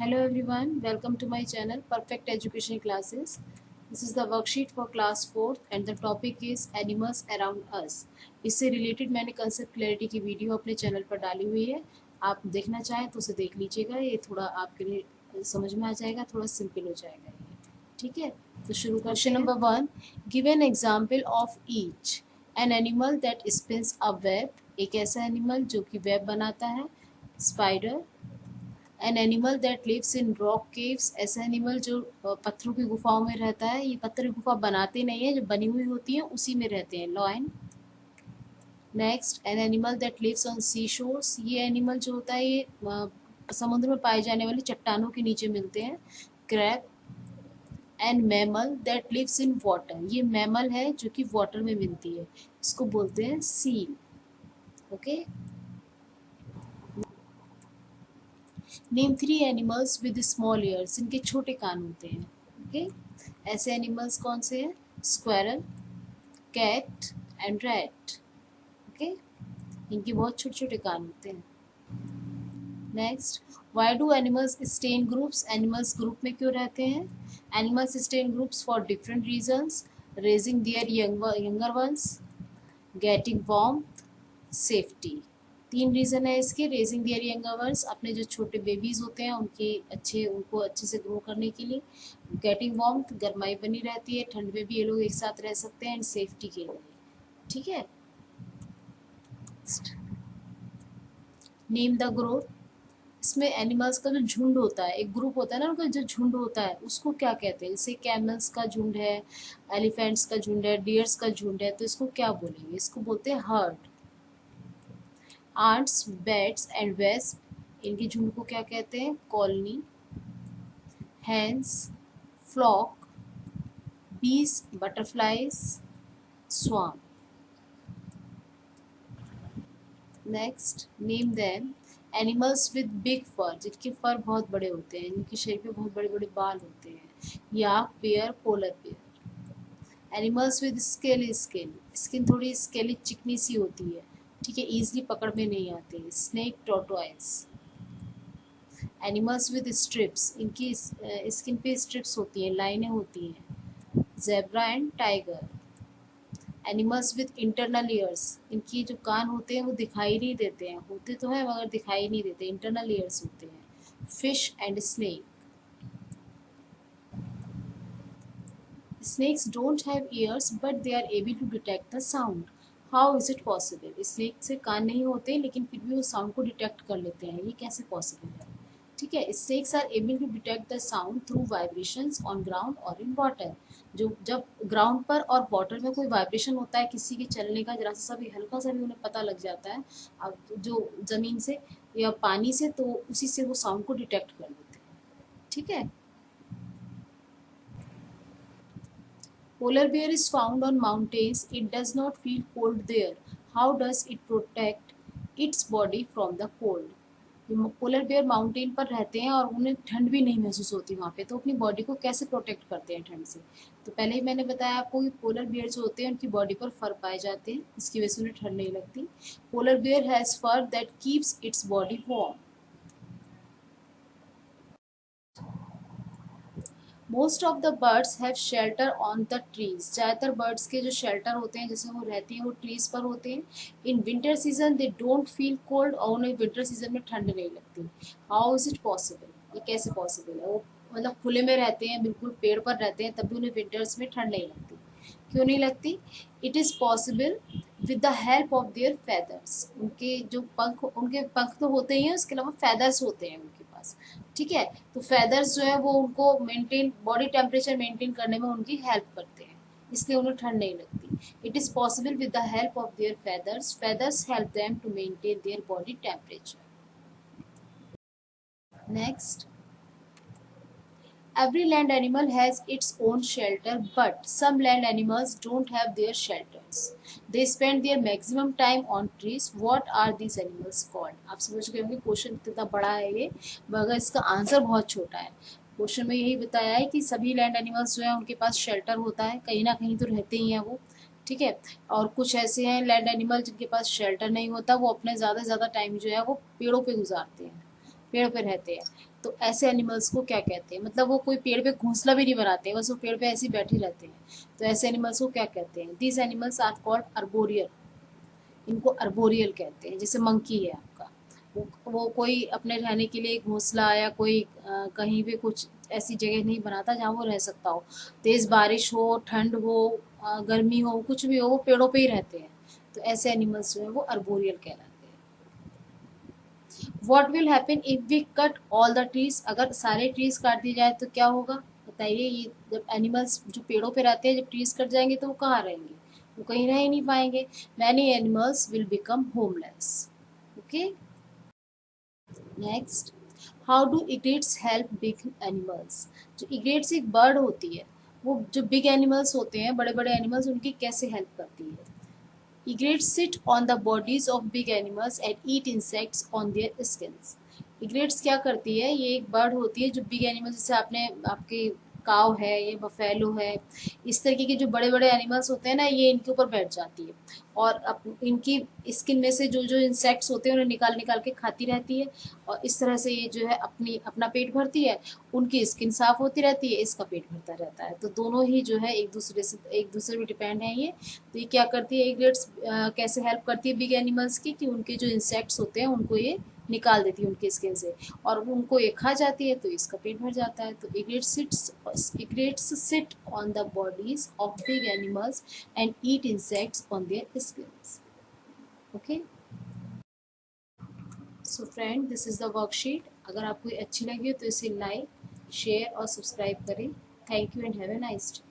Hello everyone, welcome to my channel Perfect Education Classes. This is the worksheet for class 4th and the topic is animals around us. इससे related मैंने concept clarity की video अपने channel पर डाली हुई है. आप देखना चाहें तो उसे देख लीजिएगा. ये थोड़ा आपके लिए समझ में आ जाएगा, थोड़ा सिंपल हो जाएगा ये. ठीक है, तो शुरू. Question number 1, give an example of each. An animal that spins a web. एक ऐसा एनिमल जो कि वेब बनाता है. Spider. An animal that lives in rock caves. ऐसा एनिमल जो पत्थरों की गुफाओं में रहता है. ये पत्थर की गुफा बनाते नहीं है, जो बनी हुई होती है उसी में रहते हैं. Lion. Next, an animal that lives on sea shores. ये एनिमल जो होता है ये समुद्र में पाए जाने वाली चट्टानों के नीचे मिलते हैं. Crab. An mammal that lives in water. ये मैमल है जो कि वाटर में मिलती है, इसको बोलते हैं seal. Okay. Name 3 animals with small years. इनके छोटे कान होते हैं. ओके. ऐसे एनिमल्स कौन से हैं? Squirrel, cat and rat. Okay. इनके बहुत छोटे छोटे कान होते हैं. Next, why do animals stay in groups. Animals group में क्यों रहते हैं? Animals stay in groups for different reasons. Raising their younger ones, getting warmth, safety. 3 reason है इसके. रेजिंग देयर यंगर वंस, अपने जो छोटे बेबीज़ होते हैं उनको अच्छे से ग्रो करने के लिए. गेटिंग वार्मथ, गर्माई बनी रहती है, ठंड में भी ये लोग एक साथ रह सकते हैं. एंड सेफ्टी के लिए. ठीक है. Name the group. इसमें एनिमल्स का जो झुंड होता है, एक ग्रुप होता है ना, उनका जो झुंड होता है उसको क्या कहते हैं? जैसे कैमल्स का झुंड है, एलिफेंट्स का झुंड है, डियर्स का झुंड है, तो इसको क्या बोलेंगे? इसको बोलते हैं herd. Ants, bats and wasp. इनके झुंड को क्या कहते हैं? Colony. Hens, flock. Bees, butterflies, swarm. Next, name them. Animals with big fur. जिनके फर बहुत बड़े होते हैं, जिनके शरीर पे बहुत बड़े बड़े बाल होते हैं. Yak, bear, polar bear. Animals with scaly skin. Skin थोड़ी स्केली चिकनी सी होती है. ठीक है, ईजिली पकड़ में नहीं आते. Snake, tortoise. Animals with strips. इनकी स्किन पे स्ट्रिप्स होती हैं, लाइनें होती हैं. Zebra and tiger. Animals with internal years. इनकी जो कान होते हैं वो दिखाई नहीं देते हैं, होते तो हैं मगर दिखाई नहीं देते. इंटरनल ईयर्स होते हैं. Fish and snake. Snakes don't have ears but they are able to detect the sound. How is it possible? Snake से कान नहीं होते लेकिन फिर भी वो साउंड को डिटेक्ट कर लेते हैं. ये कैसे पॉसिबल है? ठीक है. Snakes are able to detect the sound through vibrations on ground और इन वाटर. जो जब ग्राउंड पर और वाटर में कोई वाइब्रेशन होता है किसी के चलने का, जरा सा भी हल्का सा भी उन्हें पता लग जाता है अब जो ज़मीन से या पानी से, तो उसी से वो साउंड को डिटेक्ट कर लेते हैं. ठीक है. Polar bear is found on mountains. It does not feel cold there. How does it protect its body from the cold? Polar bear mountain पर रहते हैं और उन्हें ठंड भी नहीं महसूस होती वहाँ पे, तो अपनी बॉडी को कैसे प्रोटेक्ट करते हैं ठंड से? तो पहले ही मैंने बताया आपको कि पोलर बेयर जो होते हैं उनकी बॉडी पर फर पाए जाते हैं, इसकी वजह से उन्हें ठंड नहीं लगती. Polar bear has fur that keeps its body warm. Most of the birds have shelter on the trees. ज़्यादातर बर्ड्स के जो शेल्टर होते हैं जिसमें वो रहती हैं वो ट्रीज पर होते हैं. In winter season they don't feel cold. और उन्हें विंटर सीजन में ठंड नहीं लगती. How is it possible? ये कैसे पॉसिबल है? वो मतलब खुले में रहते हैं, बिल्कुल पेड़ पर रहते हैं, तब भी उन्हें विंटर्स में ठंड नहीं लगती. क्यों नहीं लगती? It is possible with the help of their feathers. उनके पंख तो होते ही हैं, उसके अलावा फेदर्स होते हैं उनके पास. ठीक है. तो फेदर्स जो है वो उनको मेंटेन, बॉडी टेम्परेचर मेंटेन करने में उनकी हेल्प करते हैं, इसलिए उन्हें ठंड नहीं लगती. It is possible with the help of their feathers. Feathers help them to maintain their body temperature. Next, every land animal has its own shelter, but some land animals don't have their shelters. They spend their maximum time on trees. What are these animals called? आप समझ गए होंगे question कितना बड़ा है ये, मगर इसका आंसर बहुत छोटा है. क्वेश्चन में यही बताया है कि सभी लैंड एनिमल्स जो है उनके पास शेल्टर होता है, कहीं ना कहीं तो रहते ही हैं वो. ठीक है. और कुछ ऐसे हैं लैंड एनिमल जिनके पास शेल्टर नहीं होता, वो अपने ज़्यादा से ज़्यादा टाइम जो है वो पेड़ों पे गुजारते हैं, पेड़ पे रहते हैं. तो ऐसे एनिमल्स को क्या कहते हैं? मतलब वो कोई पेड़ पे घोंसला भी नहीं बनाते, बस वो पेड़ पे ऐसे ही बैठे रहते हैं। तो ऐसे एनिमल्स को क्या कहते हैं? These animals are called arboreal. इनको अर्बोरियल कहते हैं। जैसे मंकी है आपका, वो कोई अपने रहने के लिए घोंसला या कोई कहीं पे कुछ ऐसी जगह नहीं बनाता जहाँ वो रह सकता हो। तेज़ बारिश हो, ठंड हो, गर्मी हो, कुछ भी हो, वो पेड़ों पे ही रहते हैं। तो ऐसे एनिमल्स जो है वो अर्बोरियल कहलाते हैं। What will happen if we cut all the trees? अगर सारे ट्रीज काट दिए जाए तो क्या होगा? बताइए। ये जब एनिमल्स जो पेड़ों पे रहते हैं, जब ट्रीज कट जाएंगे तो वो कहाँ रहेंगे? वो कहीं रह ही नहीं पाएंगे। Many animals will become homeless. Okay, next, how do egrets help big animals? जो इग्रेट्स एक बर्ड होती है, वो जो बिग एनिमल्स होते हैं, बड़े बड़े एनिमल्स, उनकी कैसे हेल्प करती है? Egrets sit on the bodies of big animals and eat insects on their skins. Egrets क्या करती है? ये एक बर्ड होती है जो बिग एनिमल, जैसे आपने आपके काव है, ये बफेलो है, इस तरीके के जो बड़े बड़े एनिमल्स होते हैं ना, ये इनके ऊपर बैठ जाती है और इनकी स्किन में से जो जो इंसेक्ट्स होते हैं उन्हें निकाल निकाल के खाती रहती है। और इस तरह से ये जो है अपना पेट भरती है, उनकी स्किन साफ होती रहती है, इसका पेट भरता रहता है। तो दोनों ही जो है एक दूसरे पे डिपेंड है ये। तो ये क्या करती है एग्रेट्स, कैसे हेल्प करती है बिग एनिमल्स की, कि उनके जो इंसेक्ट्स होते हैं उनको ये निकाल देती है उनकी स्किन से, और उनको ये खा जाती है तो इसका पेट भर जाता है। तो egrets sit on the bodies of big animals and eat insects on their skins. Okay, so friend, this is the worksheet. अगर आपको अच्छी लगी हो तो इसे लाइक, शेयर और सब्सक्राइब करें। Thank you and have a nice day.